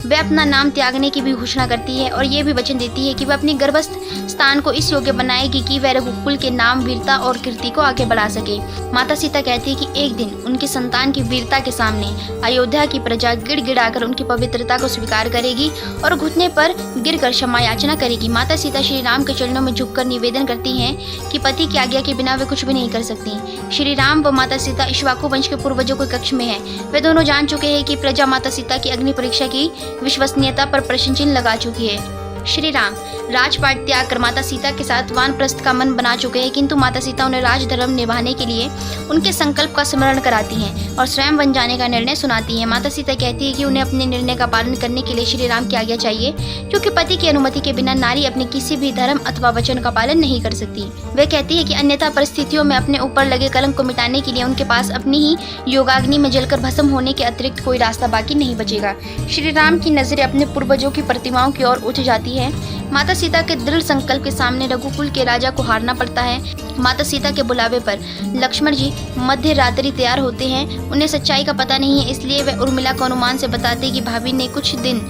वे अपना नाम त्यागने की भी घोषणा करती है और ये भी वचन देती है कि वह अपनी गर्भस्थ स्थान को इस योग्य बनाएगी कि वह रघुकुल के नाम, वीरता और कीर्ति को आगे बढ़ा सके। माता सीता कहती है कि एक दिन उनकी संतान की वीरता के सामने अयोध्या की प्रजा गिड़गिड़ाकर उनकी पवित्रता को स्वीकार करेगी और घुटने पर गिरकर क्षमा याचना करेगी। माता सीता श्री राम के चरणों में झुककर निवेदन करती हैं कि पति की आज्ञा के बिना वे कुछ भी नहीं कर सकती। श्री राम व माता सीता इक्ष्वाकु वंश के पूर्वजों के कक्ष में हैं। वे दोनों जान चुके हैं कि प्रजा माता सीता की अग्नि परीक्षा की विश्वसनीयता पर प्रश्न चिन्ह लगा चुकी है। श्री राम राजपाट त्याग कर माता सीता के साथ वानप्रस्थ का मन बना चुके हैं, किंतु माता सीता उन्हें राजधर्म निभाने के लिए उनके संकल्प का स्मरण कराती हैं और स्वयं वन जाने का निर्णय सुनाती हैं। माता सीता कहती है कि उन्हें अपने निर्णय का पालन करने के लिए श्री राम की आज्ञा चाहिए, क्योंकि पति की अनुमति के बिना नारी अपने किसी भी धर्म अथवा वचन का पालन नहीं कर सकती। वे कहती है कि अन्यथा परिस्थितियों में अपने ऊपर लगे कलंक को मिटाने के लिए उनके पास अपनी ही योगाग्नि में जलकर भस्म होने के अतिरिक्त कोई रास्ता बाकी नहीं बचेगा। श्री राम की नजरें अपने पूर्वजों की प्रतिमाओं की ओर उठ जाती है। माता सीता के दृढ़ संकल्प के सामने रघुकुल के राजा को हारना पड़ता है। माता सीता के बुलावे पर लक्ष्मण जी मध्य रात्रि तैयार होते हैं। उन्हें सच्चाई का पता नहीं है, इसलिए वे उर्मिला को अनुमान से बताते कि भाभी ने कुछ दिन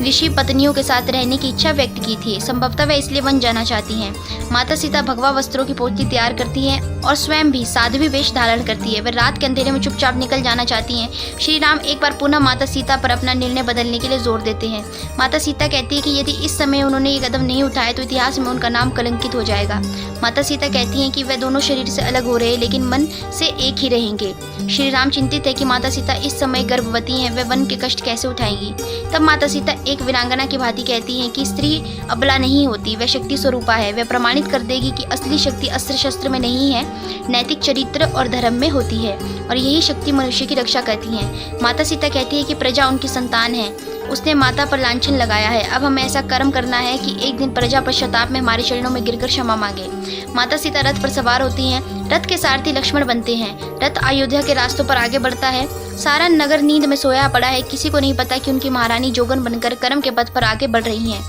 ऋषि पत्नियों के साथ रहने की इच्छा व्यक्त की थी। संभवतः वे इसलिए वन जाना चाहती हैं। माता सीता भगवा वस्त्रों की पोटली तैयार करती हैं और स्वयं भी साध्वी वेश धारण करती है। वे रात के अंधेरे में चुपचाप निकल जाना चाहती हैं। श्री राम एक बार पुनः माता सीता पर अपना निर्णय बदलने के लिए जोर देते हैं। माता सीता कहती है कि यदि इस समय उन्होंने ये कदम नहीं उठाया तो इतिहास में उनका नाम कलंकित हो जाएगा। माता सीता कहती हैं कि वे दोनों शरीर से अलग हो रहे हैं, लेकिन मन से एक ही रहेंगे। श्री राम चिंतित है कि माता सीता इस समय गर्भवती हैं, वे वन के कष्ट कैसे उठाएंगी। तब माता सीता एक वीरांगना की भांति कहती हैं कि स्त्री अबला नहीं होती, वह शक्ति स्वरूपा है। वह प्रमाणित कर देगी कि असली शक्ति अस्त्र शस्त्र में नहीं है, नैतिक चरित्र और धर्म में होती है, और यही शक्ति मनुष्य की रक्षा करती है। माता सीता कहती है कि प्रजा उनकी संतान है, उसने माता पर लांछन लगाया है। अब हमें ऐसा कर्म करना है कि एक दिन प्रजा पश्चाताप में हमारे चरणों में गिरकर क्षमा मांगे। माता सीता रथ पर सवार होती हैं। रथ के सारथी लक्ष्मण बनते हैं। रथ अयोध्या के रास्तों पर आगे बढ़ता है। सारा नगर नींद में सोया पड़ा है। किसी को नहीं पता कि उनकी महारानी जोगन बनकर कर्म के पथ पर आगे बढ़ रही हैं।